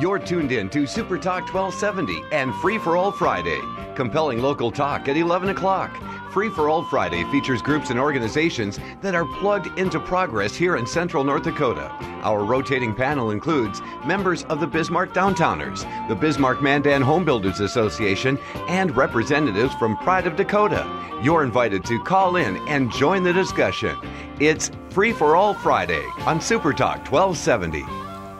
You're tuned in to Super Talk 1270 and Free for All Friday. Compelling local talk at 11 o'clock. Free for All Friday features groups and organizations that are plugged into progress here in central North Dakota. Our rotating panel includes members of the Bismarck Downtowners, the Bismarck-Mandan Homebuilders Association, and representatives from Pride of Dakota. You're invited to call in and join the discussion. It's Free for All Friday on Super Talk 1270.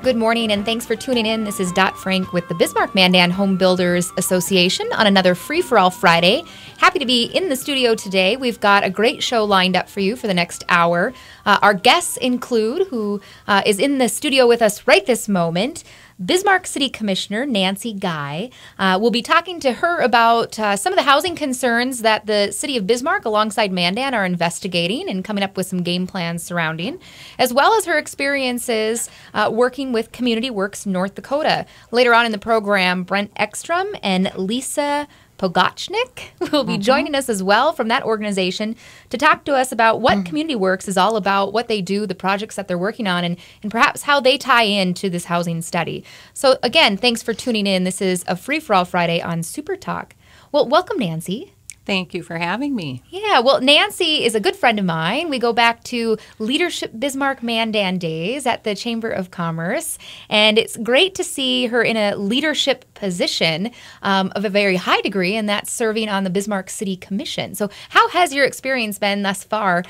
Good morning, and thanks for tuning in. This is Dot Frank with the Bismarck-Mandan Home Builders Association on another Free-for-All Friday. Happy to be in the studio today. We've got a great show lined up for you for the next hour. Our guests include, who is in the studio with us right this moment, Bismarck City Commissioner Nancy Guy. We'll be talking to her about some of the housing concerns that the city of Bismarck alongside Mandan are investigating and coming up with some game plans surrounding, as well as her experiences working with Community Works North Dakota. Later on in the program, Brent Ekstrom and Lisa Pogachnik will be joining us as well from that organization to talk to us about what Community Works is all about, what they do, the projects that they're working on, and perhaps how they tie into this housing study. So again, thanks for tuning in. This is a Free-for-All Friday on Super Talk. Well, welcome, Nancy. Thank you for having me. Yeah, well, Nancy is a good friend of mine. We go back to Leadership Bismarck-Mandan days at the Chamber of Commerce, and it's great to see her in a leadership position of a very high degree, and that's serving on the Bismarck City Commission. So how has your experience been thus far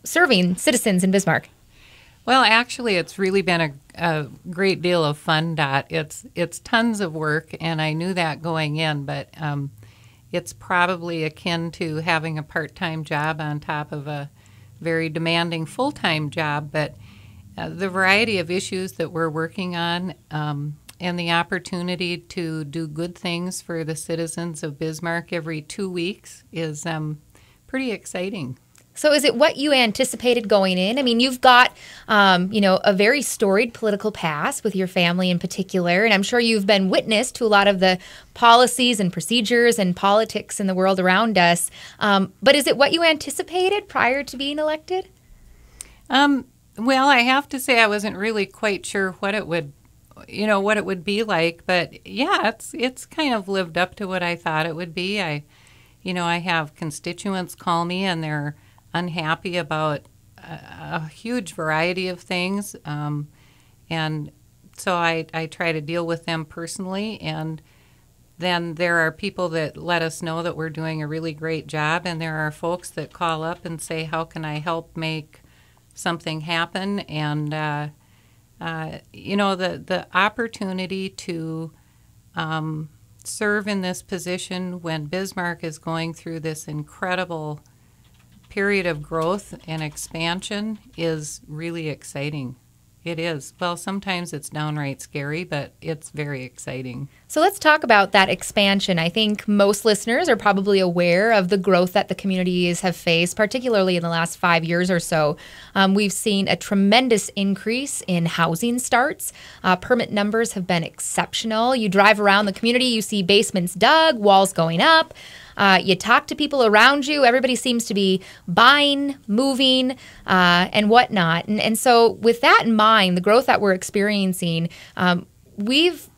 serving citizens in Bismarck? Well, actually, it's really been a great deal of fun, Dot. It's tons of work, and I knew that going in, but it's probably akin to having a part-time job on top of a very demanding full-time job. But the variety of issues that we're working on and the opportunity to do good things for the citizens of Bismarck every 2 weeks is pretty exciting. So is it what you anticipated going in? I mean, you've got, a very storied political past with your family in particular, and I'm sure you've been witness to a lot of the policies and procedures and politics in the world around us. But is it what you anticipated prior to being elected? Well, I have to say I wasn't really quite sure what it would be like, but yeah, it's kind of lived up to what I thought it would be. I have constituents call me and they're unhappy about a huge variety of things, and so I try to deal with them personally, and then there are people that let us know that we're doing a really great job, and there are folks that call up and say, how can I help make something happen? And the opportunity to serve in this position when Bismarck is going through this incredible period of growth and expansion is really exciting. It is. Well, sometimes it's downright scary, but it's very exciting. So let's talk about that expansion. I think most listeners are probably aware of the growth that the communities have faced, particularly in the last 5 years or so. We've seen a tremendous increase in housing starts. Permit numbers have been exceptional. You drive around the community, you see basements dug, walls going up. You talk to people around you. Everybody seems to be buying, moving, and whatnot. And so with that in mind, the growth that we're experiencing, we've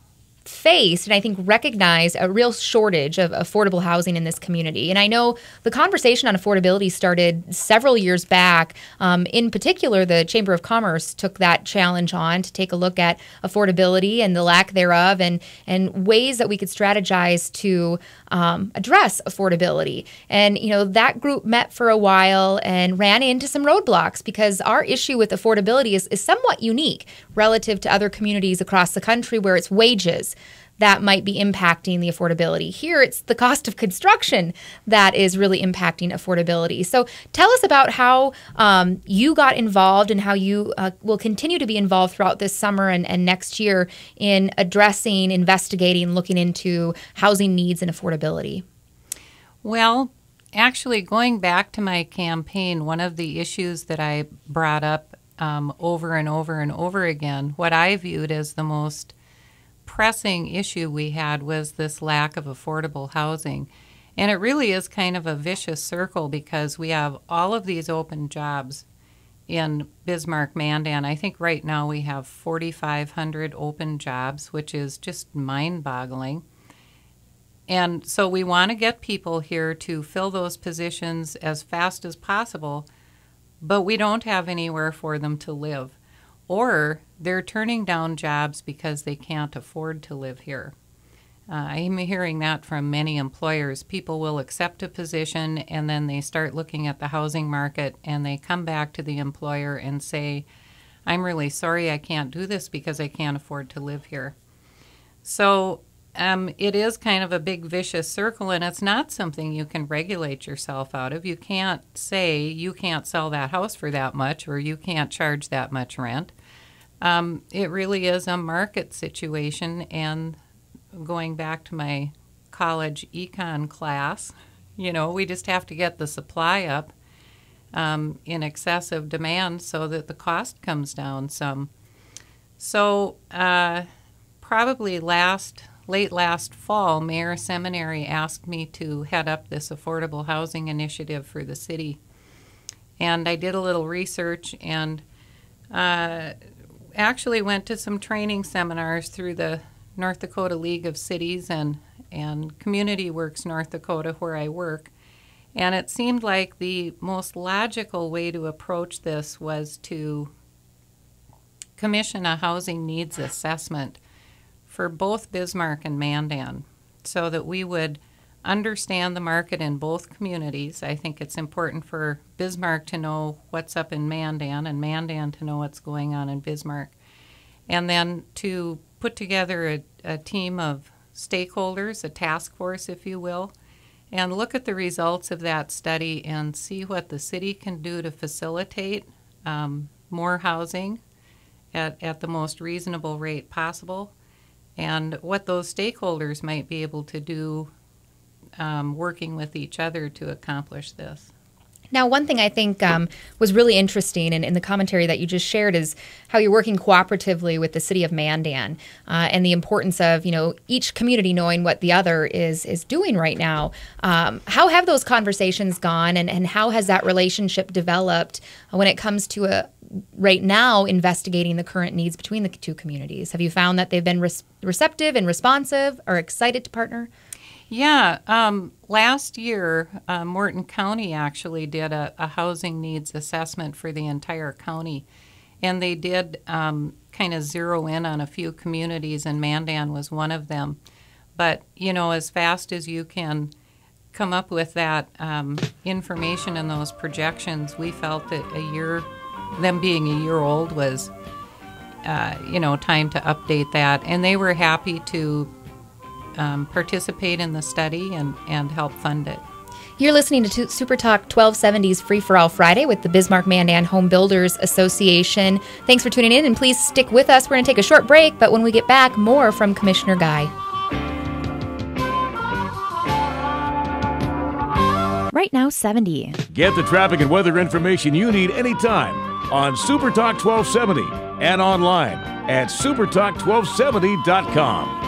faced and I think recognized a real shortage of affordable housing in this community. And I know the conversation on affordability started several years back. In particular, the Chamber of Commerce took that challenge on to take a look at affordability and the lack thereof and ways that we could strategize to address affordability. And, that group met for a while and ran into some roadblocks because our issue with affordability is somewhat unique relative to other communities across the country where it's wages that might be impacting the affordability. Here, it's the cost of construction that is really impacting affordability. So tell us about how you got involved and how you will continue to be involved throughout this summer and next year in addressing, investigating, looking into housing needs and affordability. Well, actually, going back to my campaign, one of the issues that I brought up over and over and over again, what I viewed as the most pressing issue we had was this lack of affordable housing. And it really is kind of a vicious circle because we have all of these open jobs in Bismarck-Mandan. I think right now we have 4,500 open jobs, which is just mind-boggling. And so we want to get people here to fill those positions as fast as possible, but we don't have anywhere for them to live. Or they're turning down jobs because they can't afford to live here. I'm hearing that from many employers. People will accept a position and then they start looking at the housing market and they come back to the employer and say, I'm really sorry I can't do this because I can't afford to live here. So it is kind of a big vicious circle, and it's not something you can regulate yourself out of. You can't say you can't sell that house for that much or you can't charge that much rent. It really is a market situation, and going back to my college econ class, we just have to get the supply up in excess of demand so that the cost comes down some. So probably late last fall, Mayor Seminary asked me to head up this affordable housing initiative for the city. And I did a little research and actually went to some training seminars through the North Dakota League of Cities and Community Works North Dakota, where I work. And it seemed like the most logical way to approach this was to commission a housing needs assessment for both Bismarck and Mandan, so that we would understand the market in both communities. I think it's important for Bismarck to know what's up in Mandan and Mandan to know what's going on in Bismarck. And then to put together a team of stakeholders, a task force, if you will, and look at the results of that study and see what the city can do to facilitate more housing at the most reasonable rate possible, and what those stakeholders might be able to do working with each other to accomplish this. Now, one thing I think was really interesting in the commentary that you just shared is how you're working cooperatively with the city of Mandan and the importance of, each community knowing what the other is doing right now. How have those conversations gone, and how has that relationship developed when it comes to right now investigating the current needs between the two communities? Have you found that they've been receptive and responsive or excited to partner? Yeah, last year, Morton County actually did a housing needs assessment for the entire county, and they did kind of zero in on a few communities, and Mandan was one of them. But, as fast as you can come up with that information and those projections, we felt that them being a year old was, time to update that, and they were happy to participate in the study and help fund it. You're listening to Super Talk 1270's Free for All Friday with the Bismarck-Mandan Home Builders Association. Thanks for tuning in, and please stick with us. We're going to take a short break, but when we get back, more from Commissioner Guy. Right now, 70. Get the traffic and weather information you need anytime on Super Talk 1270 and online at supertalk1270.com.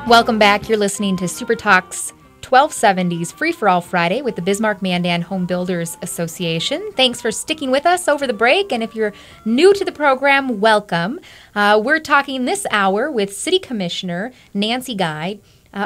Welcome back. You're listening to Super Talk's 1270's Free for All Friday with the Bismarck-Mandan Home Builders Association. Thanks for sticking with us over the break. And if you're new to the program, welcome. We're talking this hour with City Commissioner Nancy Guy,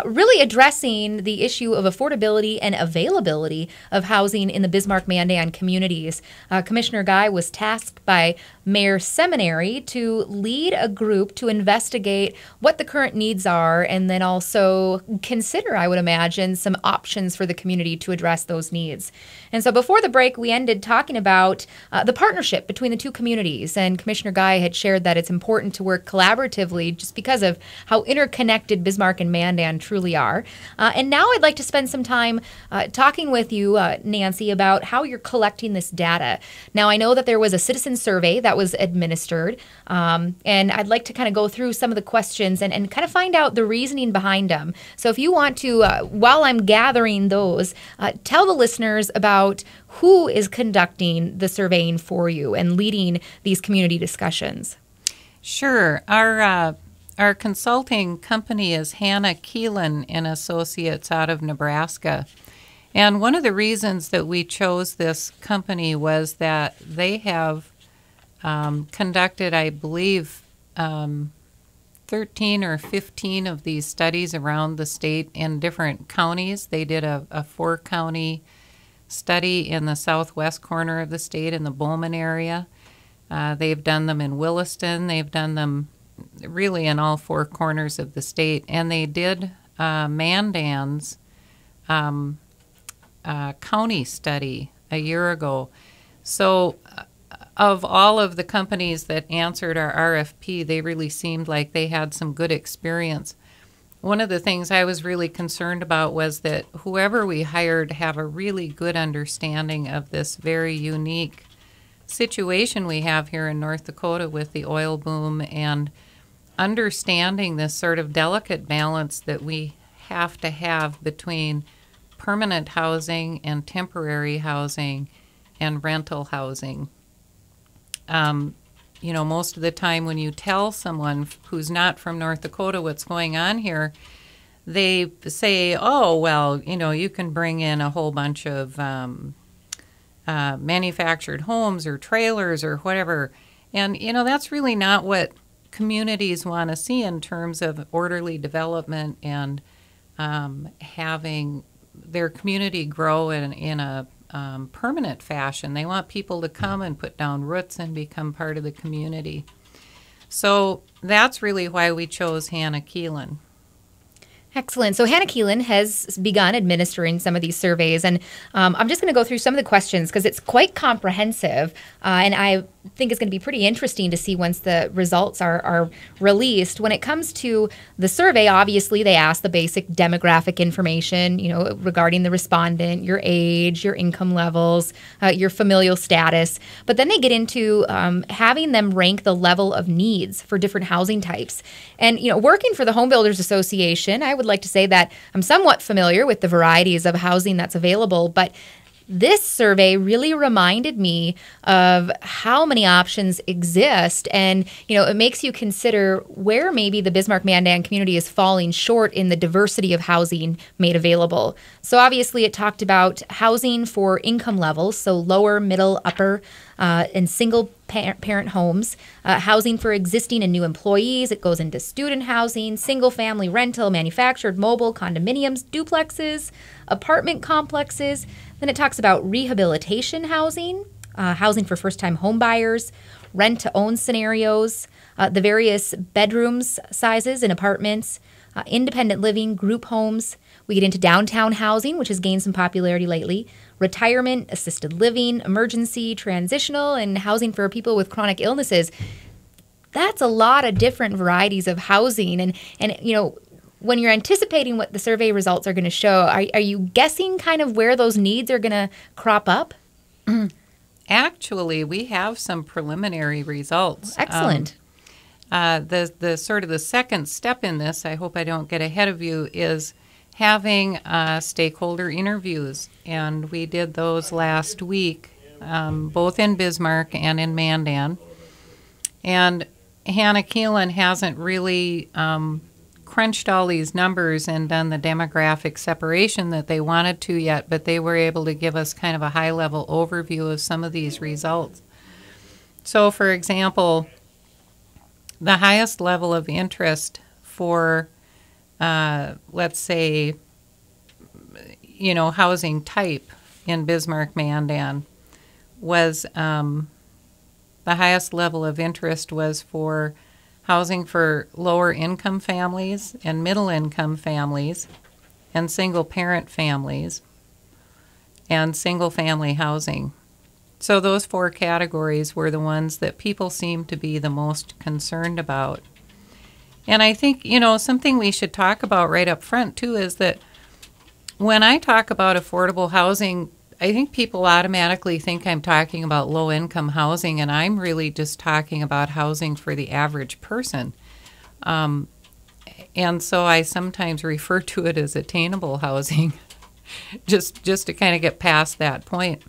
really addressing the issue of affordability and availability of housing in the Bismarck-Mandan communities. Commissioner Guy was tasked by Mayor Seminary to lead a group to investigate what the current needs are and then also consider, I would imagine, some options for the community to address those needs. And so before the break, we ended talking about the partnership between the two communities. And Commissioner Guy had shared that it's important to work collaboratively just because of how interconnected Bismarck and Mandan truly are. And now I'd like to spend some time talking with you, Nancy, about how you're collecting this data. Now, I know that there was a citizen survey that was administered, and I'd like to kind of go through some of the questions and kind of find out the reasoning behind them. So if you want to, while I'm gathering those, tell the listeners about who is conducting the surveying for you and leading these community discussions. Sure. Our consulting company is Hannah Keelan and Associates out of Nebraska. And one of the reasons that we chose this company was that they have conducted, I believe, 13 or 15 of these studies around the state in different counties. They did a 4-county study in the southwest corner of the state in the Bowman area. They've done them in Williston. They've done them really in all 4 corners of the state. And they did Mandan's county study a year ago. So of all of the companies that answered our RFP, they really seemed like they had some good experience. One of the things I was really concerned about was that whoever we hired have a really good understanding of this very unique situation we have here in North Dakota with the oil boom, and understanding this sort of delicate balance that we have to have between permanent housing and temporary housing and rental housing. Most of the time when you tell someone who's not from North Dakota what's going on here, they say, oh, well, you can bring in a whole bunch of manufactured homes or trailers or whatever. And, that's really not what communities want to see in terms of orderly development and having their community grow in a permanent fashion. They want people to come and put down roots and become part of the community. So that's really why we chose Hannah Keelan. Excellent. So Hannah Keelan has begun administering some of these surveys, and I'm just going to go through some of the questions because it's quite comprehensive, and I think it's going to be pretty interesting to see once the results are released. When it comes to the survey, obviously they ask the basic demographic information, regarding the respondent, your age, your income levels, your familial status, but then they get into having them rank the level of needs for different housing types. And, working for the Home Builders Association, I would like to say that I'm somewhat familiar with the varieties of housing that's available, but this survey really reminded me of how many options exist, and it makes you consider where maybe the Bismarck-Mandan community is falling short in the diversity of housing made available. So obviously it talked about housing for income levels, so lower, middle, upper, and single parent homes, housing for existing and new employees. It goes into student housing, single family rental, manufactured, mobile, condominiums, duplexes, apartment complexes. Then it talks about rehabilitation housing, housing for first-time home buyers, rent-to-own scenarios, the various bedrooms sizes in apartments, independent living, group homes. We get into downtown housing, which has gained some popularity lately, retirement, assisted living, emergency, transitional, and housing for people with chronic illnesses. That's a lot of different varieties of housing. And when you're anticipating what the survey results are going to show, are you guessing kind of where those needs are going to crop up? Actually, we have some preliminary results. Excellent. The sort of the second step in this, I hope I don't get ahead of you, is having stakeholder interviews. And we did those last week, both in Bismarck and in Mandan. And Hannah Keelan hasn't really crunched all these numbers and done the demographic separation that they wanted to yet, but they were able to give us kind of a high-level overview of some of these results. So, for example, the highest level of interest for, let's say, housing type in Bismarck-Mandan was, the highest level of interest was for housing for lower income families and middle income families and single parent families and single family housing. So those 4 categories were the ones that people seemed to be the most concerned about. And I think, something we should talk about right up front too is that when I talk about affordable housing, I think people automatically think I'm talking about low-income housing, and I'm really just talking about housing for the average person. And so I sometimes refer to it as attainable housing, just to kind of get past that point.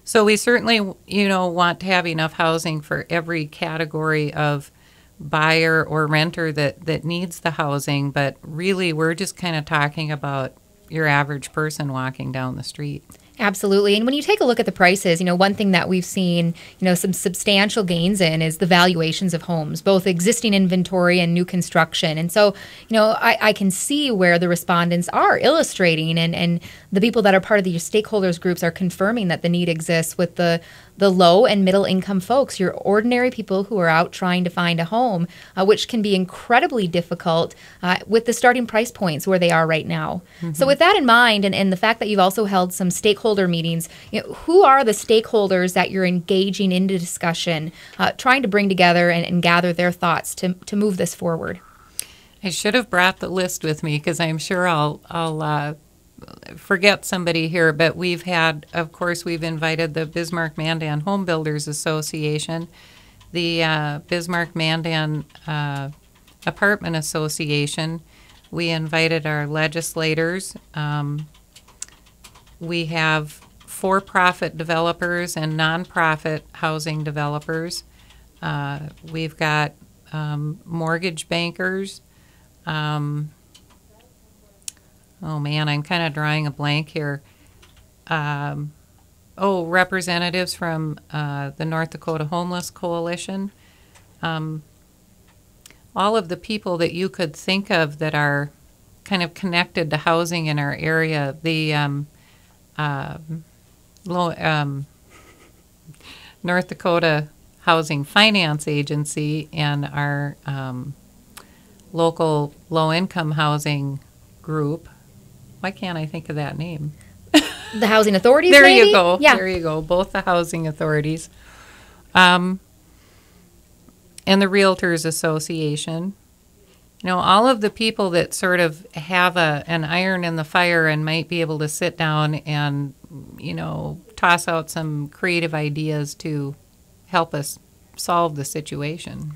So we certainly, want to have enough housing for every category of buyer or renter that needs the housing, but really we're just kind of talking about your average person walking down the street. Absolutely. And when you take a look at the prices, one thing that we've seen, some substantial gains in is the valuations of homes, both existing inventory and new construction. And so, I can see where the respondents are illustrating and the people that are part of the stakeholders groups are confirming that the need exists with the low and middle income folks, your ordinary people who are out trying to find a home, which can be incredibly difficult with the starting price points where they are right now. Mm-hmm. So with that in mind, and the fact that you've also held some stakeholder meetings, who are the stakeholders that you're engaging into discussion, trying to bring together and gather their thoughts to move this forward? I should have brought the list with me because I'm sure I'll forget somebody here, but we've invited the Bismarck-Mandan Homebuilders Association, the Bismarck-Mandan Apartment Association. We invited our legislators. We have for-profit developers and nonprofit housing developers. We've got mortgage bankers. Oh man, I'm kind of drawing a blank here. Representatives from the North Dakota Homeless Coalition. All of the people that you could think of that are kind of connected to housing in our area. The North Dakota Housing Finance Agency and our local low-income housing group. Why can't I think of that name? The housing authorities, there maybe? You go. Yeah. There you go. Both the housing authorities. And the Realtors Association. All of the people that sort of have an iron in the fire and might be able to sit down and, toss out some creative ideas to help us solve the situation.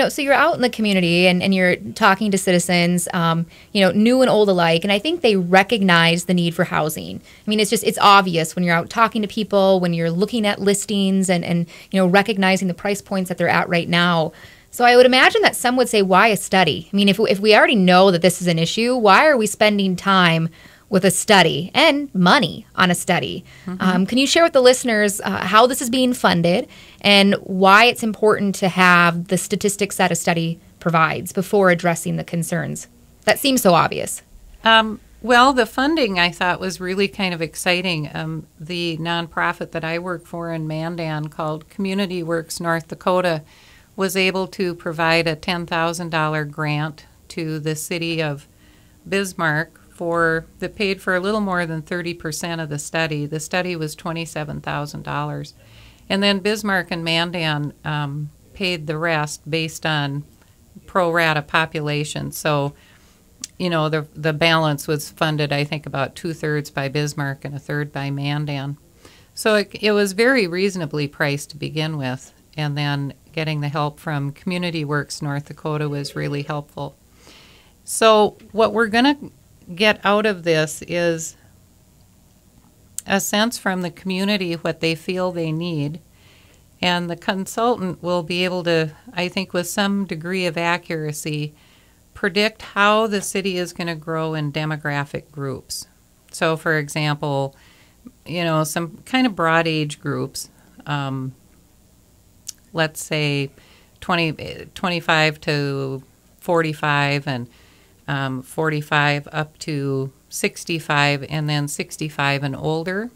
So you're out in the community and you're talking to citizens, new and old alike, and I think they recognize the need for housing. I mean, it's obvious when you're out talking to people, when you're looking at listings and recognizing the price points that they're at right now. So I would imagine that some would say, why a study? I mean, if we already know that this is an issue, why are we spending time with a study and money on a study? Mm-hmm. Can you share with the listeners how this is being funded and why it's important to have the statistics that a study provides before addressing the concerns? That seems so obvious. Well, the funding I thought was really kind of exciting. The nonprofit that I work for in Mandan called Community Works North Dakota was able to provide a $10,000 grant to the city of Bismarck that paid for a little more than 30% of the study. The study was $27,000. And then Bismarck and Mandan paid the rest based on pro rata population. So, the balance was funded, I think, about 2/3 by Bismarck and 1/3 by Mandan. So it was very reasonably priced to begin with. And then getting the help from Community Works North Dakota was really helpful. So what we're going to get out of this is a sense from the community what they feel they need, and the consultant will be able to, I think with some degree of accuracy, predict how the city is going to grow in demographic groups. So for example, some kind of broad age groups, let's say 25 to 45 and 45 up to 65, and then 65 and older.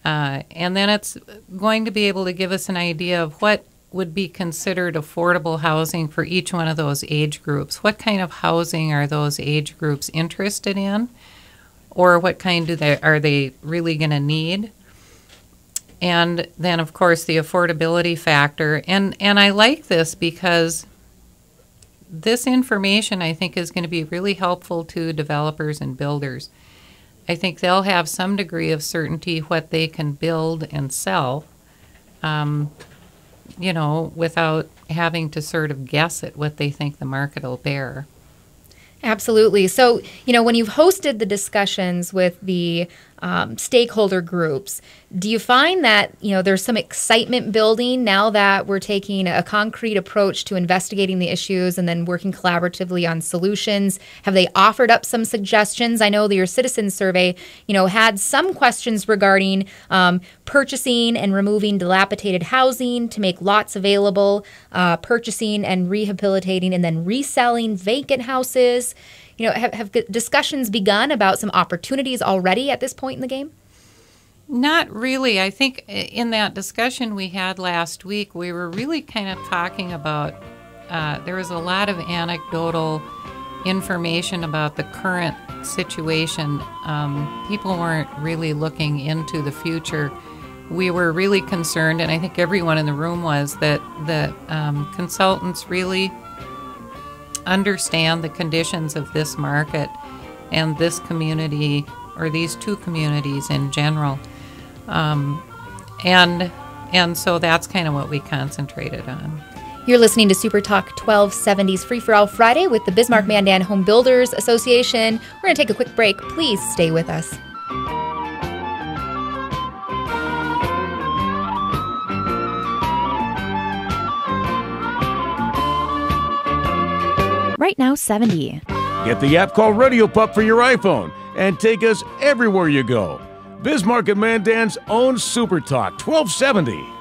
And then it's going to be able to give us an idea of what would be considered affordable housing for each one of those age groups. What kind of housing are those age groups interested in? Or what kind are they really going to need? And then, of course, the affordability factor. And I like this because this information, I think, is going to be really helpful to developers and builders. I think they'll have some degree of certainty what they can build and sell, without having to sort of guess at what they think the market will bear. Absolutely. So, when you've hosted the discussions with the stakeholder groups. Do you find that, there's some excitement building now that we're taking a concrete approach to investigating the issues and then working collaboratively on solutions? Have they offered up some suggestions? I know that your citizen survey, had some questions regarding purchasing and removing dilapidated housing to make lots available, purchasing and rehabilitating and then reselling vacant houses. Have discussions begun about some opportunities already at this point in the game? Not really. I think in that discussion we had last week, we were really kind of talking about, there was a lot of anecdotal information about the current situation. People weren't really looking into the future. We were really concerned, and I think everyone in the room was, that the consultants really understand the conditions of this market and this community, or these two communities in general. And so that's kind of what we concentrated on. You're listening to Super Talk 1270's Free for All Friday with the Bismarck-Mandan Home Builders Association. We're going to take a quick break. Please stay with us. Right now, 70. Get the app called Radio Pup for your iPhone and take us everywhere you go. Bismarck-Mandan's own Super Talk 1270.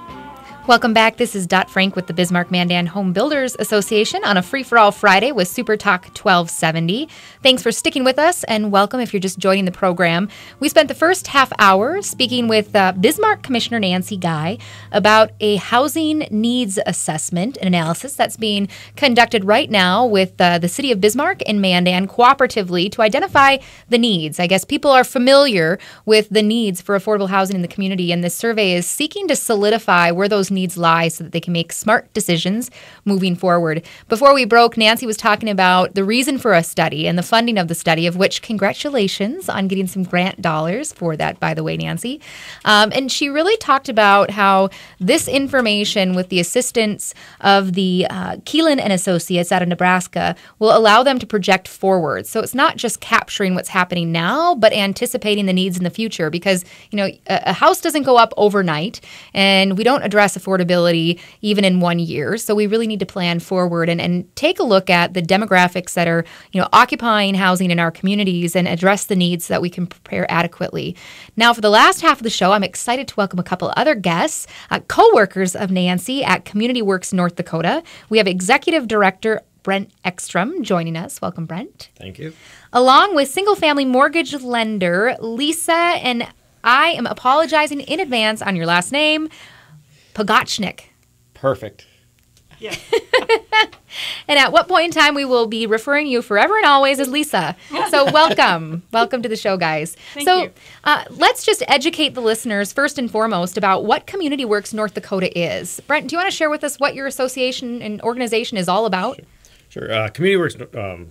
Welcome back. This is Dot Frank with the Bismarck-Mandan Home Builders Association on a Free-for-All Friday with Super Talk 1270. Thanks for sticking with us, and welcome if you're just joining the program. We spent the first half hour speaking with Bismarck Commissioner Nancy Guy about a housing needs assessment and analysis that's being conducted right now with the City of Bismarck and Mandan cooperatively to identify the needs. I guess people are familiar with the needs for affordable housing in the community, and this survey is seeking to solidify where those needs lie so that they can make smart decisions moving forward. Before we broke, Nancy was talking about the reason for a study and the funding of the study, of which congratulations on getting some grant dollars for that, by the way, Nancy. And she really talked about how this information, with the assistance of the Keelan and Associates out of Nebraska, will allow them to project forward. So it's not just capturing what's happening now, but anticipating the needs in the future, because a house doesn't go up overnight, and we don't address affordability even in 1 year. So we really need to plan forward and take a look at the demographics that are, occupying housing in our communities and address the needs so that we can prepare adequately. Now, for the last half of the show, I'm excited to welcome a couple other guests, co-workers of Nancy at Community Works North Dakota. We have Executive Director Brent Ekstrom joining us. Welcome, Brent. Thank you. Along with single-family mortgage lender Lisa, and I am apologizing in advance on your last name, Pogachnik. Perfect. Yeah. And at what point in time we will be referring you forever and always as Lisa. So welcome. Welcome to the show, guys. Thank you. Let's just educate the listeners first and foremost about what Community Works North Dakota is. Brent, do you want to share with us what your association and organization is all about? Sure. Community Works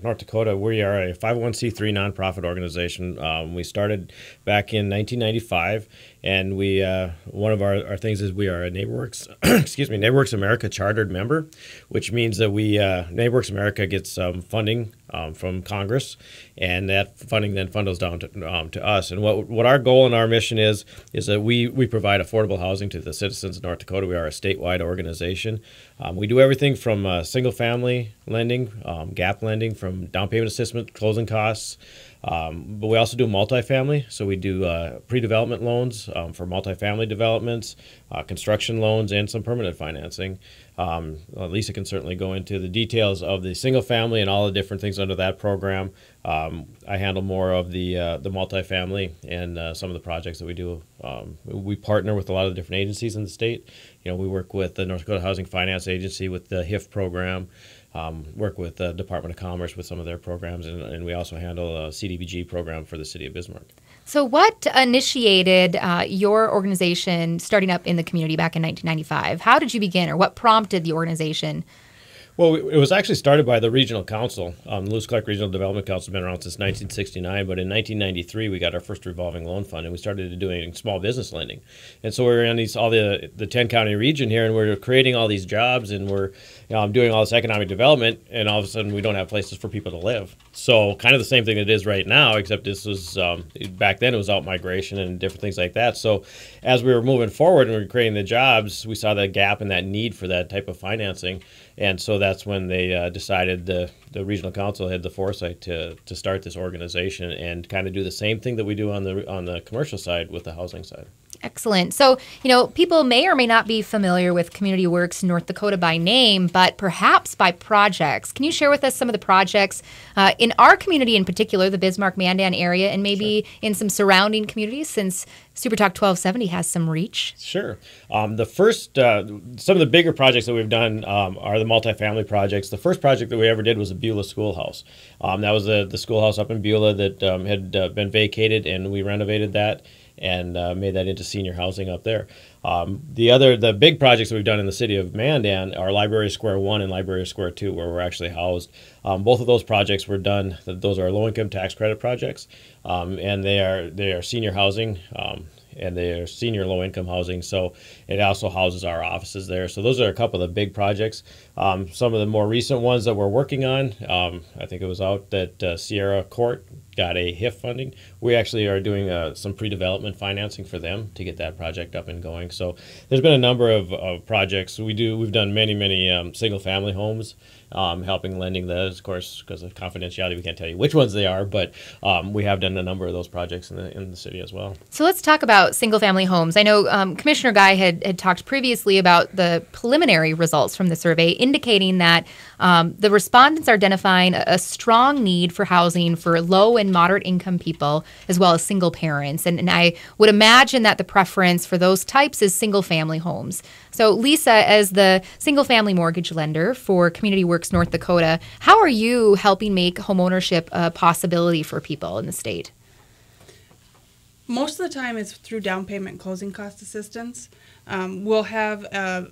North Dakota, we are a 501c3 nonprofit organization. We started back in 1995, and we one of our things is we are a NeighborWorks, NeighborWorks America chartered member, which means that we NeighborWorks America gets funding from Congress, and that funding then funnels down to us. And what our goal and our mission is that we provide affordable housing to the citizens of North Dakota. We are a statewide organization. We do everything from single-family lending, gap lending, from down payment assistance, closing costs, but we also do multifamily. So we do pre-development loans for multifamily developments, construction loans, and some permanent financing. Lisa can certainly go into the details of the single family and all the different things under that program. I handle more of the multifamily and some of the projects that we do. We partner with a lot of the different agencies in the state. We work with the North Dakota Housing Finance Agency with the HIF program, work with the Department of Commerce with some of their programs, and we also handle a CDBG program for the city of Bismarck. So what initiated your organization starting up in the community back in 1995? How did you begin, or what prompted the organization? Well, it was actually started by the regional council. The Lewis Clark Regional Development Council has been around since 1969, but in 1993 we got our first revolving loan fund, and we started doing small business lending. And so we're in all the 10-county region here, and we're creating all these jobs, and we're doing all this economic development, and all of a sudden we don't have places for people to live. So kind of the same thing it is right now, except this was back then it was out migration and different things like that. So as we were moving forward and we were creating the jobs, we saw the gap and that need for that type of financing. And so that's when they decided the regional council had the foresight to start this organization and kind of do the same thing that we do on the commercial side with the housing side. Excellent. So, people may or may not be familiar with Community Works North Dakota by name, but perhaps by projects. Can you share with us some of the projects in our community in particular, the Bismarck-Mandan area, and maybe in some surrounding communities, since Super Talk 1270 has some reach? Sure. The first, some of the bigger projects that we've done are the multifamily projects. The first project that we ever did was a Beulah schoolhouse. That was the schoolhouse up in Beulah that had been vacated, and we renovated that and made that into senior housing up there. The big projects that we've done in the city of Mandan are Library Square 1 and Library Square 2, where we're actually housed. Both of those projects were done. Those are low-income tax credit projects, and they are senior housing, and they are senior low-income housing. So it also houses our offices there. So those are a couple of the big projects. Some of the more recent ones that we're working on, I think it was out that Sierra Court got a HIF funding. We actually are doing some pre-development financing for them to get that project up and going. So there's been a number of projects. We've done many single-family homes, helping lending those, of course, because of confidentiality. We can't tell you which ones they are, but we have done a number of those projects in the city as well. So let's talk about single-family homes. I know Commissioner Guy had talked previously about the preliminary results from the survey indicating that the respondents are identifying a strong need for housing for low and moderate income people, as well as single parents. And I would imagine that the preference for those types is single-family homes. So Lisa, as the single-family mortgage lender for Community Works North Dakota, how are you helping make homeownership a possibility for people in the state? Most of the time it's through down payment and closing cost assistance. We'll have a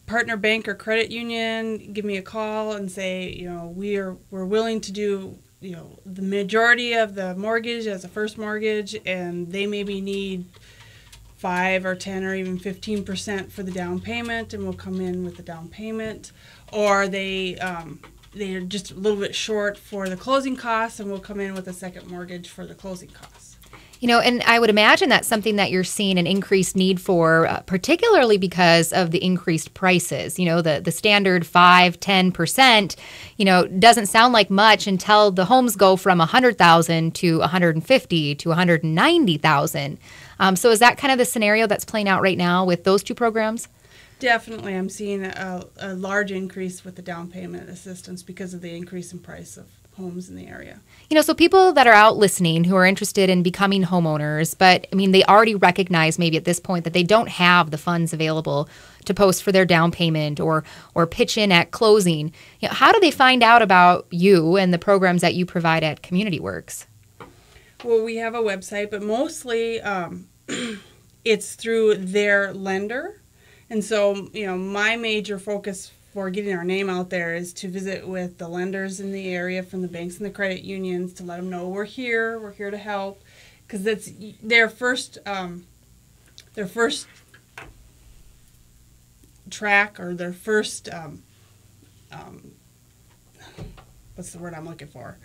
partner bank or credit union give me a call and say, we're willing to do the majority of the mortgage as a first mortgage, and they maybe need 5 or 10 or even 15% for the down payment, and we'll come in with the down payment. Or they're just a little bit short for the closing costs, and we'll come in with a second mortgage for the closing costs. And I would imagine that's something that you're seeing an increased need for, particularly because of the increased prices. The standard 5-10%, doesn't sound like much until the homes go from $100,000 to $150,000 to $190,000. So is that kind of the scenario that's playing out right now with those two programs? Definitely. I'm seeing a large increase with the down payment assistance because of the increase in price of homes in the area. So people that are out listening who are interested in becoming homeowners, but they already recognize maybe at this point that they don't have the funds available to post for their down payment or pitch in at closing. How do they find out about you and the programs that you provide at Community Works? Well, we have a website, but mostly it's through their lender. And so, my major focus for getting our name out there is to visit with the lenders in the area from the banks and the credit unions to let them know we're here to help, because that's their first track, or their first what's the word I'm looking for?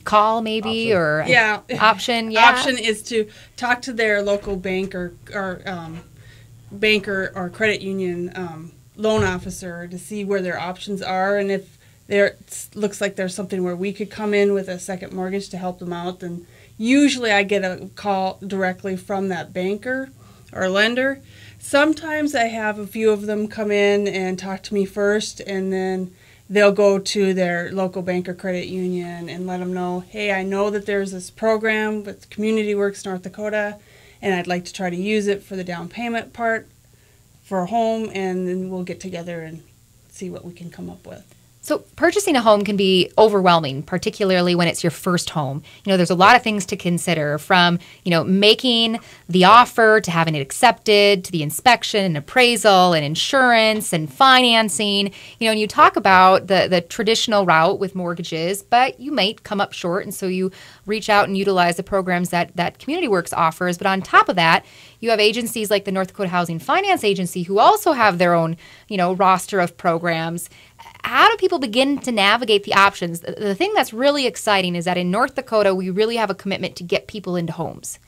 Call maybe option. Or yeah option. Yeah, option is to talk to their local bank or banker or credit union loan officer to see where their options are, and if looks like there's something where we could come in with a second mortgage to help them out, then usually I get a call directly from that banker or lender. Sometimes I have a few of them come in and talk to me first, and then they'll go to their local bank or credit union and let them know, hey, I know that there's this program with Community Works North Dakota, and I'd like to try to use it for the down payment part for a home, and then we'll get together and see what we can come up with. So purchasing a home can be overwhelming, particularly when it's your first home. There's a lot of things to consider, from, making the offer to having it accepted, to the inspection and appraisal and insurance and financing. And you talk about the traditional route with mortgages, but you might come up short, and so you reach out and utilize the programs that Community Works offers. But on top of that, you have agencies like the North Dakota Housing Finance Agency who also have their own, roster of programs. How do people begin to navigate the options? The thing that's really exciting is that in North Dakota, we really have a commitment to get people into homes.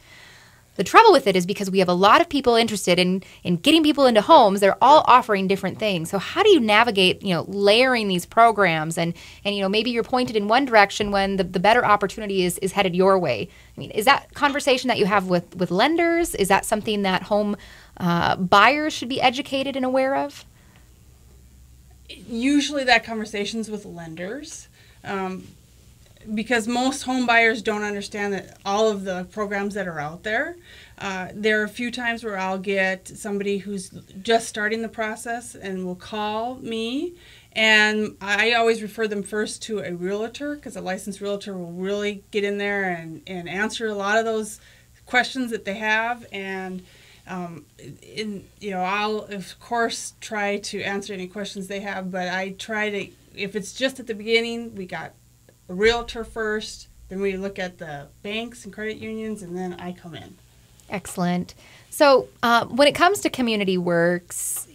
The trouble with it is because we have a lot of people interested in getting people into homes, they're all offering different things. So how do you navigate, layering these programs? And maybe you're pointed in one direction when the better opportunity is headed your way. I mean, is that conversation that you have with lenders? Is that something that home buyers should be educated and aware of? Usually that conversation's with lenders, because most home buyers don't understand that all of the programs that are out there. There are a few times where I'll get somebody who's just starting the process and will call me, and I always refer them first to a realtor, because a licensed realtor will really get in there and answer a lot of those questions that they have. And I'll of course try to answer any questions they have, but I try to, if it's just at the beginning, we got a realtor first, then we look at the banks and credit unions, and then I come in. Excellent. So when it comes to Community Works,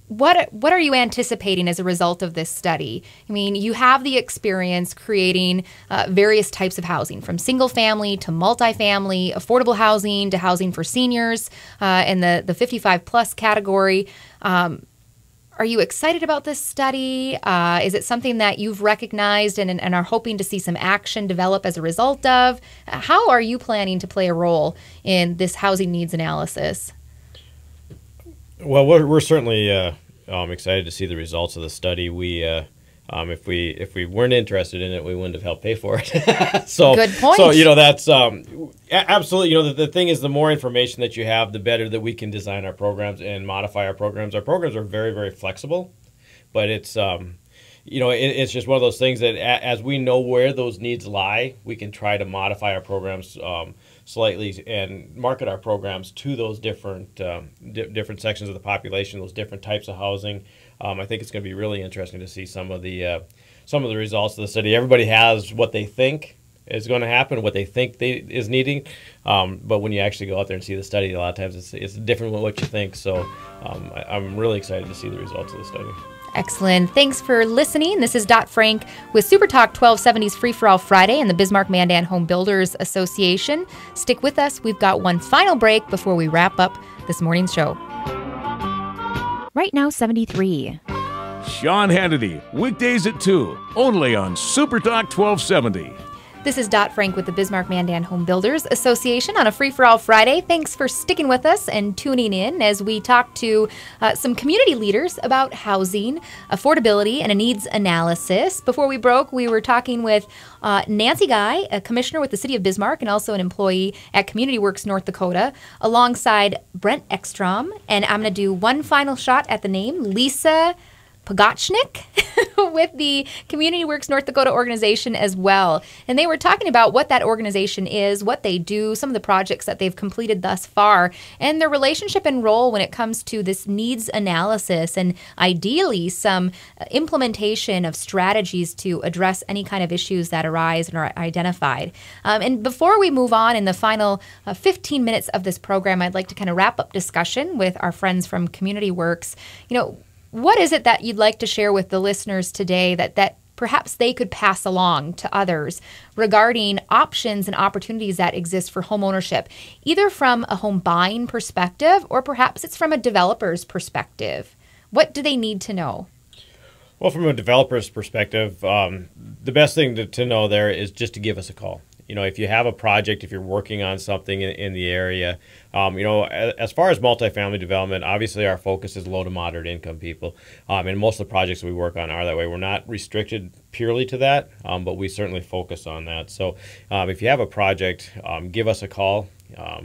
what are you anticipating as a result of this study? I mean, you have the experience creating various types of housing, from single family to multifamily, affordable housing to housing for seniors in the 55 plus category. Are you excited about this study? Is it something that you've recognized and are hoping to see some action develop as a result of? How are you planning to play a role in this housing needs analysis? Well, we're certainly excited to see the results of the study. We, if we weren't interested in it, we wouldn't have helped pay for it. So good point. So that's absolutely. The thing is, the more information that you have, the better that we can design our programs and modify our programs. Our programs are very, very flexible, but it's it's just one of those things that as we know where those needs lie, we can try to modify our programs slightly and market our programs to those different different sections of the population, those different types of housing. I think it's going to be really interesting to see some of the results of the study. Everybody has what they think is going to happen, what they think is needing, but when you actually go out there and see the study, a lot of times it's different than what you think. So I'm really excited to see the results of the study. Excellent. Thanks for listening. This is Dot Frank with Super Talk 1270's Free for All Friday and the Bismarck-Mandan Home Builders Association. Stick with us. We've got one final break before we wrap up this morning's show. Right now, 73. Sean Hannity, weekdays at 2, only on Super Talk 1270. This is Dot Frank with the Bismarck-Mandan Home Builders Association on a Free for All Friday. Thanks for sticking with us and tuning in as we talk to some community leaders about housing, affordability, and a needs analysis. Before we broke, we were talking with Nancy Guy, a commissioner with the City of Bismarck and also an employee at Community Works North Dakota, alongside Brent Ekstrom. And I'm going to do one final shot at the name, Lisa Pogachnik, with the Community Works North Dakota organization as well. And they were talking about what that organization is, what they do, some of the projects that they've completed thus far, and their relationship and role when it comes to this needs analysis and ideally some implementation of strategies to address any kind of issues that arise and are identified. And before we move on in the final 15 minutes of this program, I'd like to kind of wrap up discussion with our friends from Community Works. What is it that you'd like to share with the listeners today that perhaps they could pass along to others regarding options and opportunities that exist for home ownership, either from a home buying perspective or perhaps it's from a developer's perspective? What do they need to know? Well, from a developer's perspective, the best thing to know there is just to give us a call. If you have a project, if you're working on something in the area, as far as multifamily development, obviously our focus is low to moderate income people. And most of the projects we work on are that way. We're not restricted purely to that, but we certainly focus on that. So if you have a project, give us a call.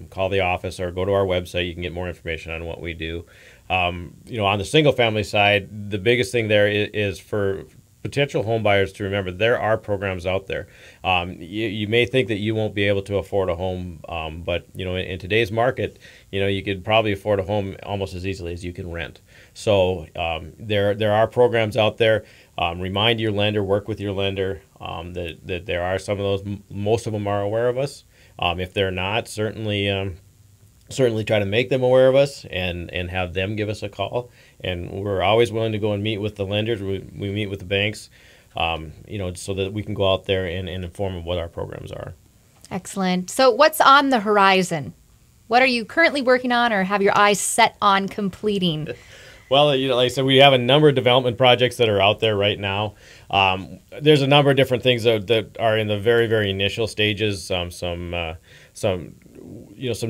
Call the office or go to our website. You can get more information on what we do. On the single family side, the biggest thing there is for potential home buyers to remember there are programs out there. You may think that you won't be able to afford a home, but in today's market, you could probably afford a home almost as easily as you can rent. So there are programs out there. Remind your lender, work with your lender that there are some of those. Most of them are aware of us. If they're not, certainly try to make them aware of us and have them give us a call. And we're always willing to go and meet with the lenders. We meet with the banks, so that we can go out there and inform them what our programs are. Excellent. So what's on the horizon? What are you currently working on or have your eyes set on completing? Well, like I said, we have a number of development projects that are out there right now. There's a number of different things that are in the very, very initial stages. Some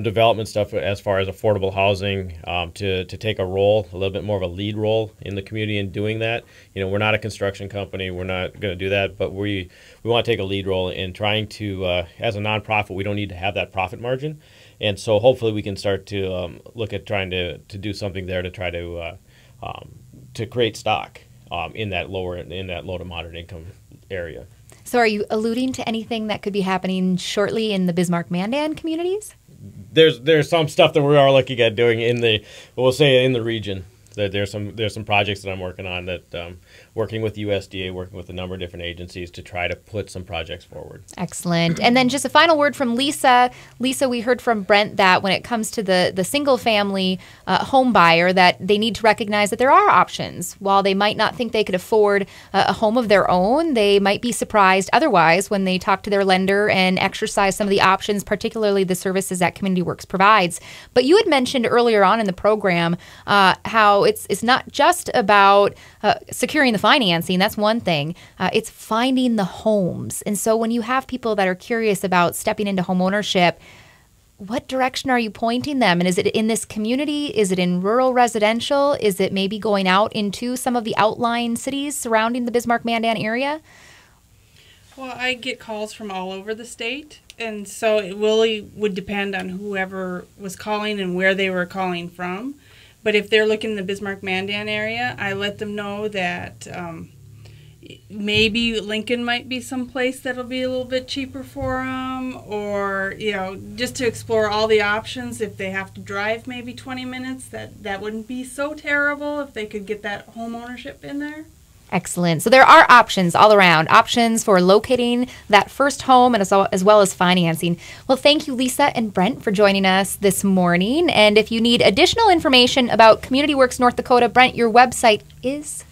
development stuff as far as affordable housing, to take a little bit more of a lead role in the community in doing that. We're not a construction company. We're not going to do that, but we want to take a lead role in trying to, as a nonprofit, we don't need to have that profit margin. And so hopefully we can start to look at trying to do something there to try to create stock in that low to moderate income area. So are you alluding to anything that could be happening shortly in the Bismarck-Mandan communities? There's some stuff that we are looking at doing in the region. There's some projects that I'm working on that working with USDA, working with a number of different agencies to try to put some projects forward. Excellent. And then just a final word from Lisa. Lisa, we heard from Brent that when it comes to the single family home buyer, that they need to recognize that there are options. While they might not think they could afford a home of their own, they might be surprised otherwise when they talk to their lender and exercise some of the options, particularly the services that Community Works provides. But you had mentioned earlier on in the program how it's not just about securing the financing. That's one thing. It's finding the homes. And so when you have people that are curious about stepping into home ownership, what direction are you pointing them? And is it in this community? Is it in rural residential? Is it maybe going out into some of the outlying cities surrounding the Bismarck-Mandan area? Well, I get calls from all over the state, and so it really would depend on whoever was calling and where they were calling from. But if they're looking in the Bismarck-Mandan area, I let them know that maybe Lincoln might be someplace that'll be a little bit cheaper for them, or just to explore all the options. If they have to drive maybe 20 minutes, that wouldn't be so terrible if they could get that home ownership in there. Excellent. So there are options all around, options for locating that first home and as well as financing. Well, thank you, Lisa and Brent, for joining us this morning. And if you need additional information about Community Works North Dakota, Brent, your website is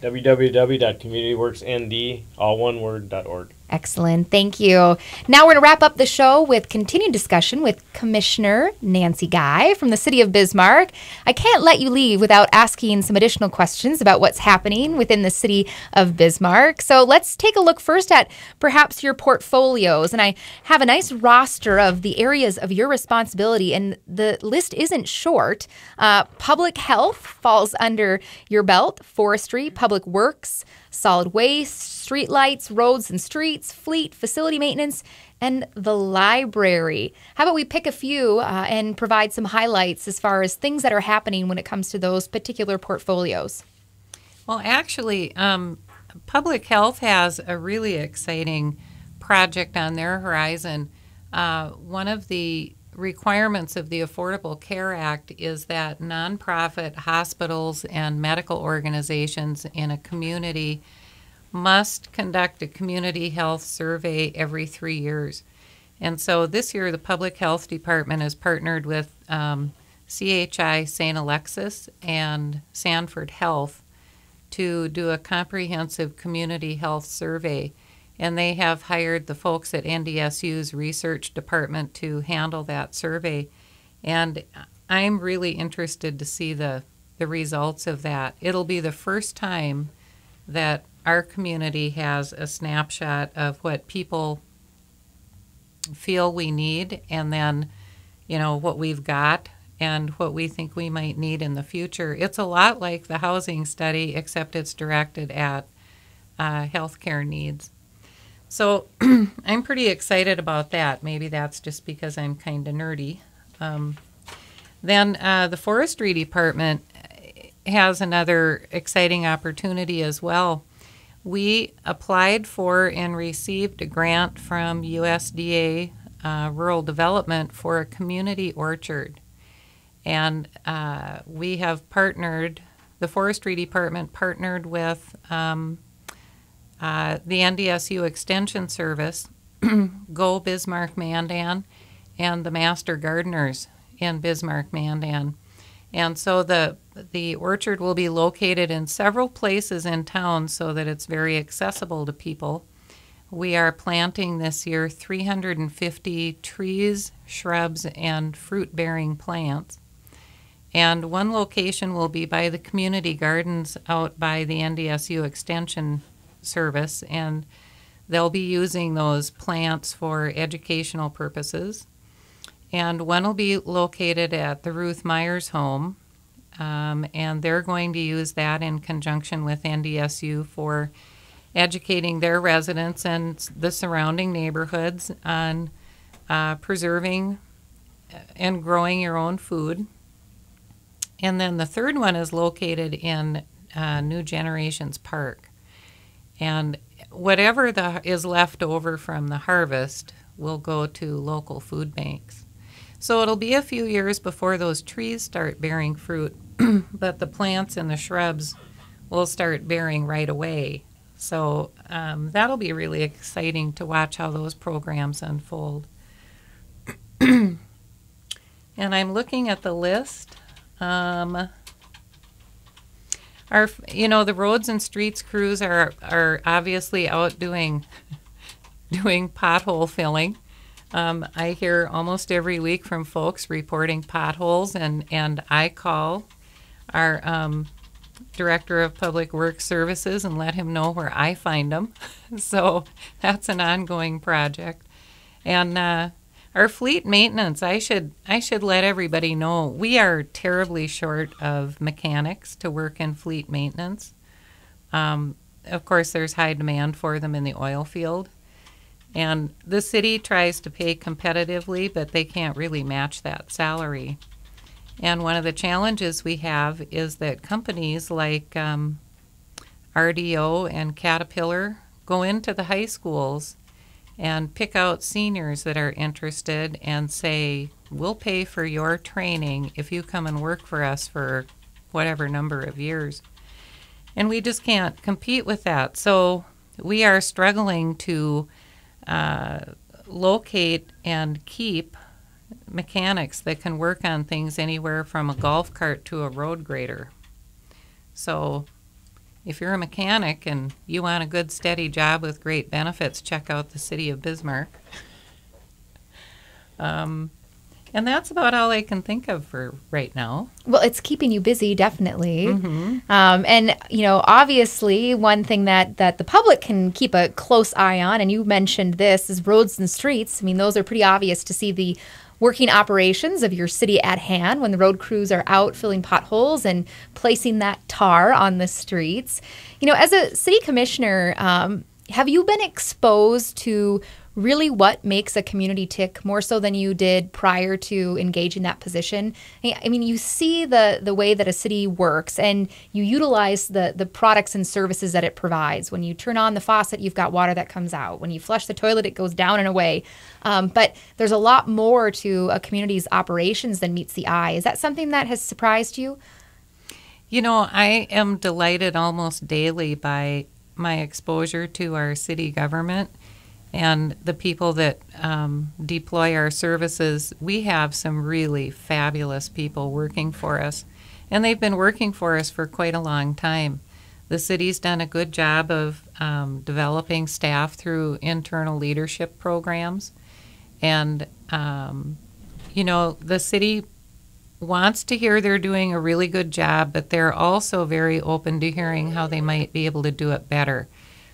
www.communityworks.nd.org. Excellent. Thank you. Now we're going to wrap up the show with continued discussion with Commissioner Nancy Guy from the City of Bismarck. I can't let you leave without asking some additional questions about what's happening within the City of Bismarck. So let's take a look first at perhaps your portfolios. And I have a nice roster of the areas of your responsibility, and the list isn't short. Public health falls under your belt, forestry, public works, solid waste, streetlights, roads and streets, fleet, facility maintenance, and the library. How about we pick a few and provide some highlights as far as things that are happening when it comes to those particular portfolios? Well, actually, public health has a really exciting project on their horizon. One of the requirements of the Affordable Care Act is that nonprofit hospitals and medical organizations in a community must conduct a community health survey every 3 years. And so this year the Public Health Department has partnered with CHI St. Alexis and Sanford Health to do a comprehensive community health survey. And they have hired the folks at NDSU's research department to handle that survey. And I'm really interested to see the results of that. It'll be the first time that our community has a snapshot of what people feel we need, and then, what we've got and what we think we might need in the future. It's a lot like the housing study, except it's directed at healthcare needs. So I'm pretty excited about that. Maybe that's just because I'm kind of nerdy. Then the forestry department has another exciting opportunity as well. We applied for and received a grant from USDA Rural Development for a community orchard. And we have partnered, the Forestry Department partnered with the NDSU Extension Service, Go Bismarck-Mandan, and the Master Gardeners in Bismarck-Mandan. And so the orchard will be located in several places in town so that it's very accessible to people. We are planting this year 350 trees, shrubs, and fruit-bearing plants. And one location will be by the community gardens out by the NDSU Extension Service, and they'll be using those plants for educational purposes. And one will be located at the Ruth Myers home, and they're going to use that in conjunction with NDSU for educating their residents and the surrounding neighborhoods on preserving and growing your own food. And then the third one is located in New Generations Park. And whatever is left over from the harvest will go to local food banks. So it'll be a few years before those trees start bearing fruit, but the plants and the shrubs will start bearing right away. So that'll be really exciting to watch how those programs unfold. And I'm looking at the list. The roads and streets crews are obviously out doing pothole filling. I hear almost every week from folks reporting potholes, and I call our Director of Public Works Services and let him know where I find them. So that's an ongoing project. And our fleet maintenance, I should let everybody know, we are terribly short of mechanics to work in fleet maintenance. Of course, there's high demand for them in the oil field. And the city tries to pay competitively, but they can't really match that salary. And one of the challenges we have is that companies like RDO and Caterpillar go into the high schools and pick out seniors that are interested and say, we'll pay for your training if you come and work for us for whatever number of years. And we just can't compete with that. So we are struggling to locate and keep mechanics that can work on things anywhere from a golf cart to a road grader. So if you're a mechanic and you want a good steady job with great benefits, check out the city of Bismarck. And that's about all I can think of for right now. Well, it's keeping you busy, definitely. Mm-hmm. And, obviously one thing that the public can keep a close eye on, and you mentioned this, is roads and streets. I mean, those are pretty obvious to see the working operations of your city at hand when the road crews are out filling potholes and placing that tar on the streets. As a city commissioner, have you been exposed to really what makes a community tick more so than you did prior to engaging that position? I mean, you see the way that a city works, and you utilize the products and services that it provides. When you turn on the faucet, you've got water that comes out. When you flush the toilet, it goes down and away. But there's a lot more to a community's operations than meets the eye. Is that something that has surprised you? I am delighted almost daily by my exposure to our city government and the people that deploy our services. We have some really fabulous people working for us, and they've been working for us for quite a long time. The city's done a good job of developing staff through internal leadership programs, and the city wants to hear they're doing a really good job, but they're also very open to hearing how they might be able to do it better.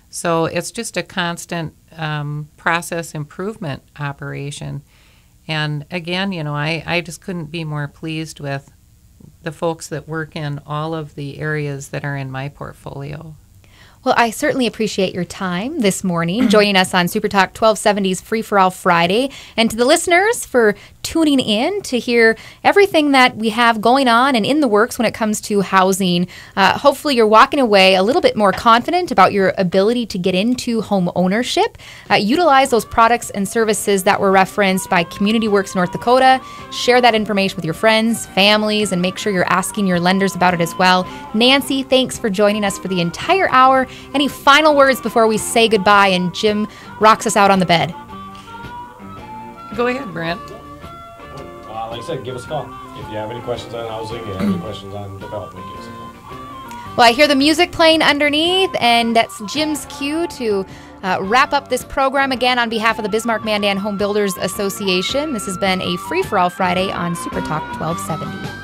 So it's just a constant process improvement operation. And again, I just couldn't be more pleased with the folks that work in all of the areas that are in my portfolio. Well, I certainly appreciate your time this morning, joining us on Super Talk 1270's Free for All Friday. And to the listeners, for tuning in to hear everything that we have going on and in the works when it comes to housing. Hopefully you're walking away a little bit more confident about your ability to get into home ownership. Utilize those products and services that were referenced by Community Works North Dakota. Share that information with your friends, families, and make sure you're asking your lenders about it as well. Nancy, thanks for joining us for the entire hour. Any final words before we say goodbye and Jim rocks us out on the bed? Go ahead, Brent. Like I said, give us a call. If you have any questions on housing, you have any questions on development, give us a call. Well, I hear the music playing underneath, and that's Jim's cue to wrap up this program again on behalf of the Bismarck-Mandan Home Builders Association. This has been a Free for All Friday on Super Talk 1270.